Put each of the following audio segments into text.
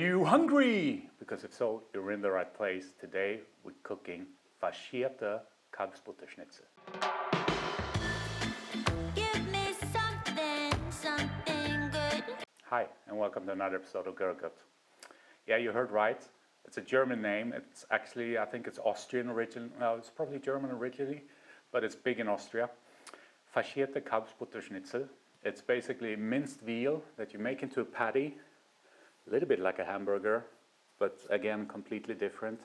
you hungry? Because if so, you're in the right place. Today we're cooking Faschiertes Kalbsbutterschnitzel. Give me something good. Hi, and welcome to another episode of Görgött. Yeah, you heard right. It's a German name. It's actually, I think it's Austrian origin. Well, it's probably German originally, but it's big in Austria. Faschiertes Kalbsbutterschnitzel. It's basically minced veal that you make into a patty. A little bit like a hamburger, but again completely different,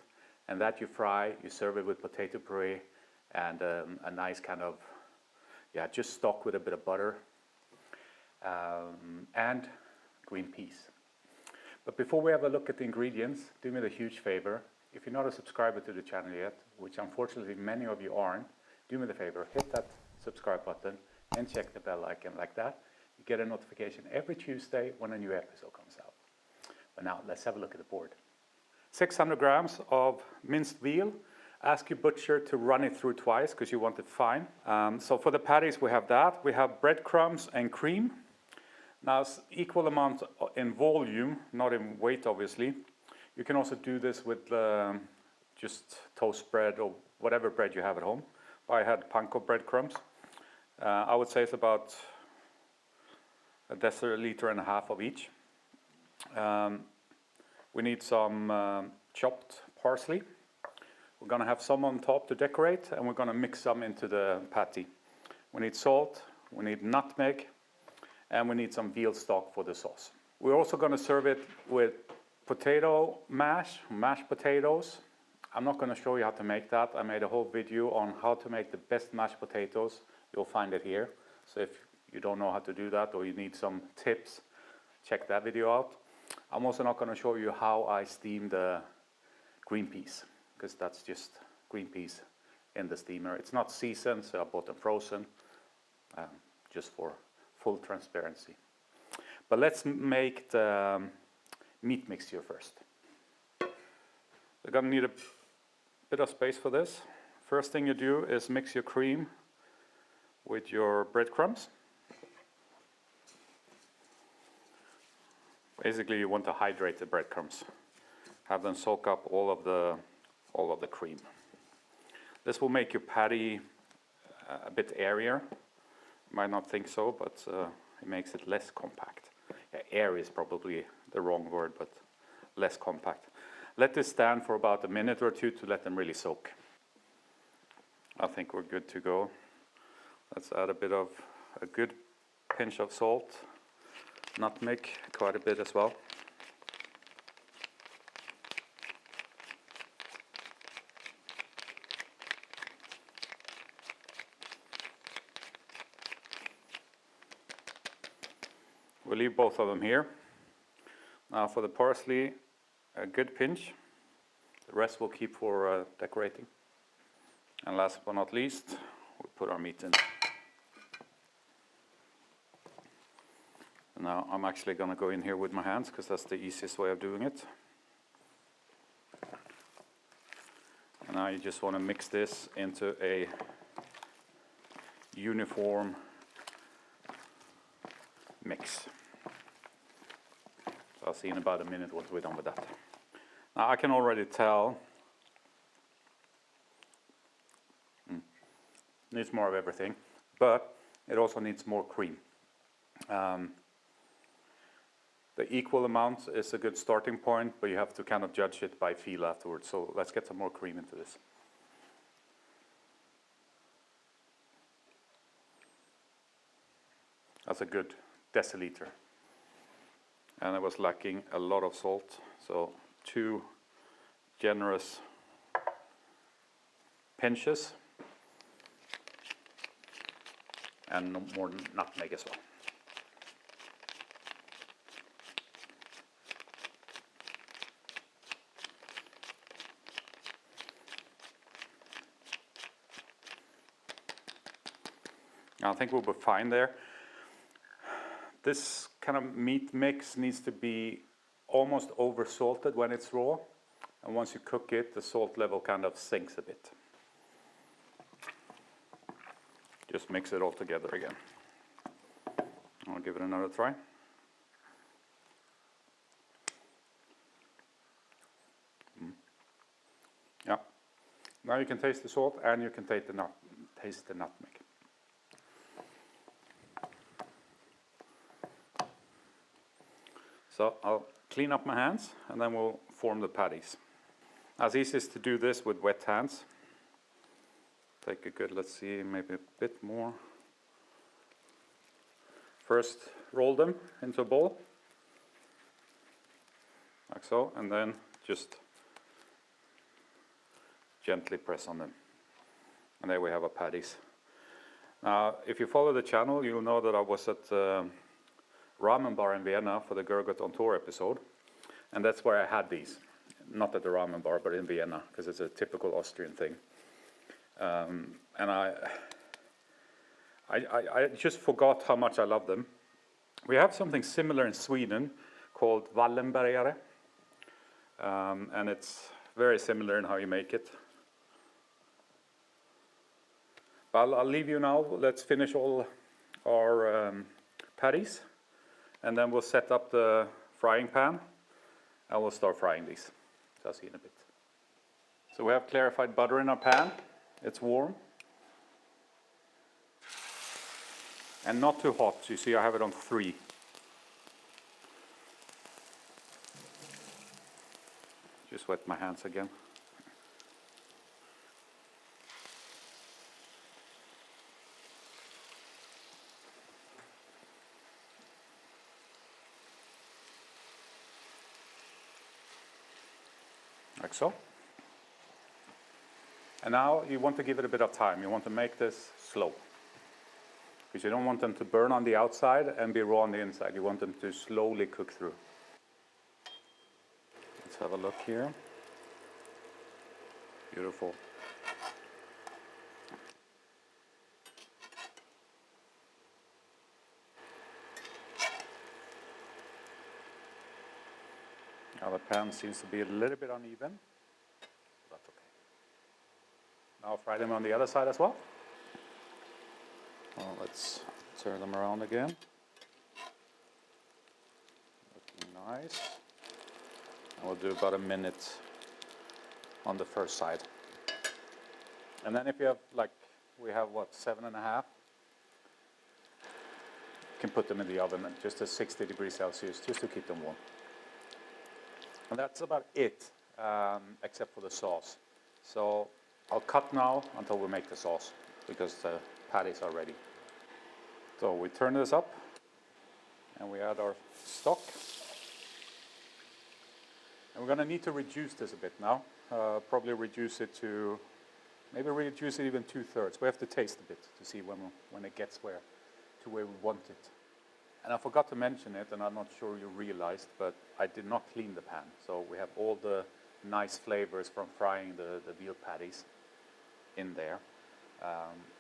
and that you fry, you serve it with potato puree and a nice kind of just stock with a bit of butter and green peas. But before we have a look at the ingredients, do me the huge favor, if you're not a subscriber to the channel yet, which unfortunately many of you aren't, do me the favor, hit that subscribe button and check the bell icon. Like that you get a notification every Tuesday when a new episode comes out. But now let's have a look at the board. 600 grams of minced veal. Ask your butcher to run it through twice because you want it fine. So for the patties we have that. We have breadcrumbs and cream. Now it's equal amount in volume, not in weight obviously. You can also do this with just toast bread or whatever bread you have at home. I had Panko breadcrumbs. I would say it's about a deciliter and a half of each. We need some chopped parsley. We're going to have some on top to decorate, and we're going to mix some into the patty. We need salt, we need nutmeg, and we need some veal stock for the sauce. We're also going to serve it with potato mashed potatoes. I'm not going to show you how to make that. I made a whole video on how to make the best mashed potatoes. You'll find it here. So if you don't know how to do that or you need some tips, check that video out. I'm also not going to show you how I steam the green peas, because that's just green peas in the steamer. It's not seasoned, so I bought them frozen, just for full transparency. But let's make the meat mixture first. You're going to need a bit of space for this. First thing you do is mix your cream with your breadcrumbs. Basically, you want to hydrate the breadcrumbs. Have them soak up all of the cream. This will make your patty a bit airier. You might not think so, but it makes it less compact. Yeah, air is probably the wrong word, but less compact. Let this stand for about a minute or two to let them really soak. I think we're good to go. Let's add a good pinch of salt. Nutmeg, quite a bit as well. We'll leave both of them here. Now for the parsley, a good pinch. The rest we'll keep for decorating. And last but not least, we'll put our meat in. Now I'm actually going to go in here with my hands because that's the easiest way of doing it. And now you just want to mix this into a uniform mix. So I'll see in about a minute what we're done with that. Now I can already tell needs more of everything, but it also needs more cream. The equal amount is a good starting point, but you have to kind of judge it by feel afterwards. So let's get some more cream into this. That's a good deciliter. And I was lacking a lot of salt, so 2 generous pinches and more nutmeg as well. I think we'll be fine there. This kind of meat mix needs to be almost over salted when it's raw, and once you cook it, the salt level kind of sinks a bit. Just mix it all together again. I'll give it another try. Now you can taste the salt and you can taste the nutmeg. So I'll clean up my hands and then we'll form the patties. Now it's easiest to do this with wet hands. Take a good, let's see, maybe a bit more. First roll them into a ball, like so, and then just gently press on them. And there we have our patties. Now, if you follow the channel, you'll know that I was at ramen bar in Vienna for the Görgött on tour episode. And that's where I had these. Not at the ramen bar, but in Vienna, because it's a typical Austrian thing. And I just forgot how much I love them. We have something similar in Sweden called Wallenbergare. And it's very similar in how you make it. But I'll leave you now. Let's finish all our patties. And then we'll set up the frying pan. And we'll start frying these. So I'll see you in a bit. So we have clarified butter in our pan. It's warm. And not too hot. You see I have it on 3. Just wet my hands again. Like so. And now you want to give it a bit of time. You want to make this slow. Because you don't want them to burn on the outside and be raw on the inside. You want them to slowly cook through. Let's have a look here. Beautiful. Now the pan seems to be a little bit uneven. That's okay. Now fry them on the other side as well. Well, let's turn them around again. Looking nice. And we'll do about a minute on the first side. And then if you have, like, we have what, 7.5? You can put them in the oven at just at 60 degrees Celsius, just to keep them warm. And that's about it, except for the sauce. So I'll cut now until we make the sauce, because the patties are ready. So we turn this up, and we add our stock. And we're going to need to reduce this a bit now. Probably reduce it to, maybe reduce it even 2/3. We have to taste a bit to see when it gets where we want it. And I forgot to mention it, and I'm not sure you realized, but I did not clean the pan. So we have all the nice flavors from frying the veal patties in there,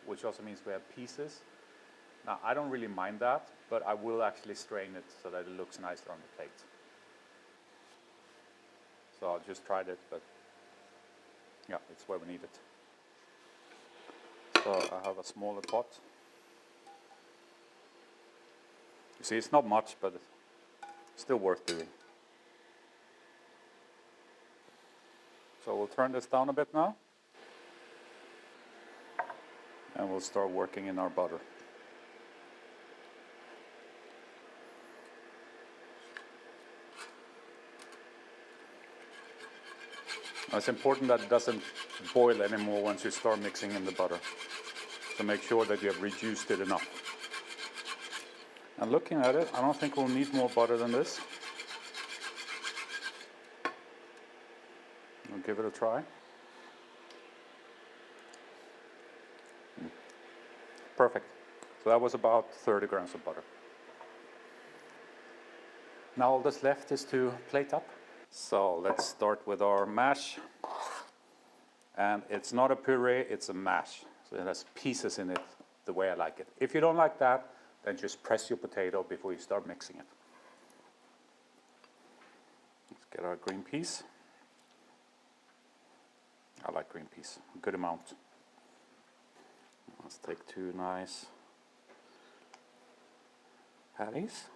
which also means we have pieces. Now, I don't really mind that, but I will actually strain it so that it looks nicer on the plate. So I'll just try it, but yeah, it's where we need it. So I have a smaller pot. You see, it's not much, but it's still worth doing. So we'll turn this down a bit now. And we'll start working in our butter. Now it's important that it doesn't boil anymore once you start mixing in the butter. So make sure that you have reduced it enough. And looking at it, I don't think we'll need more butter than this. We'll give it a try. Perfect. So that was about 30 grams of butter. Now all that's left is to plate up. So let's start with our mash. And it's not a puree, it's a mash. So it has pieces in it the way I like it. If you don't like that, then just press your potato before you start mixing it. Let's get our green peas. I like green peas, a good amount. Let's take 2 nice patties.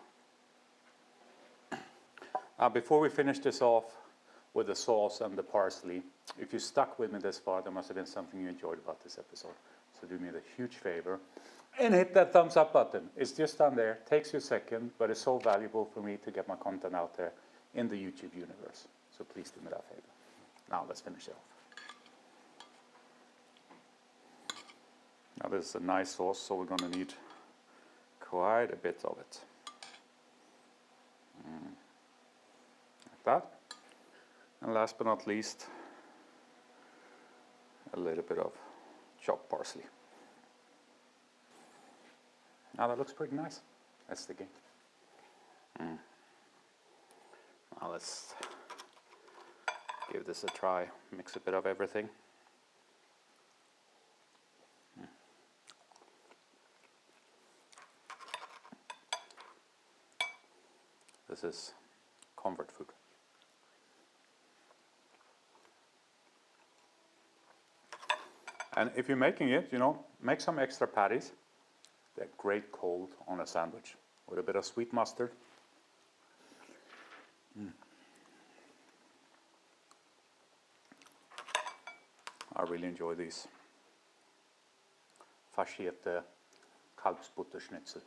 Before we finish this off, with the sauce and the parsley. If you stuck with me this far, there must have been something you enjoyed about this episode. So do me the huge favor and hit that thumbs up button. It's just down there. Takes you a second, but it's so valuable for me to get my content out there in the YouTube universe. So please do me that favor. Now let's finish it off. Now this is a nice sauce, so we're going to need quite a bit of it. Like that. And last but not least, a little bit of chopped parsley. Now that looks pretty nice. That's the game. Now let's give this a try. Mix a bit of everything. This is comfort food. And if you're making it, you know, make some extra patties. They're great cold on a sandwich with a bit of sweet mustard. I really enjoy these. Faschiertes Kalbsbutterschnitzel.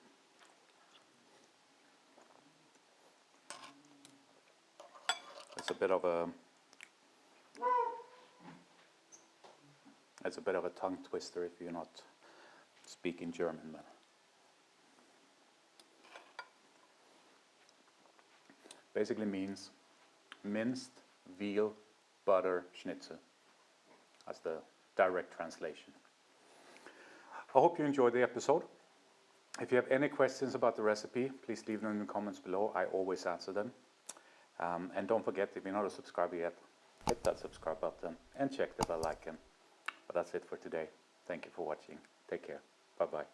It's a bit of a tongue twister if you're not speaking German, man. Basically means minced veal butter schnitzel. That's the direct translation. I hope you enjoyed the episode. If you have any questions about the recipe, please leave them in the comments below. I always answer them. And don't forget, if you're not a subscriber yet, hit that subscribe button and check the bell icon. But that's it for today. Thank you for watching. Take care. Bye-bye.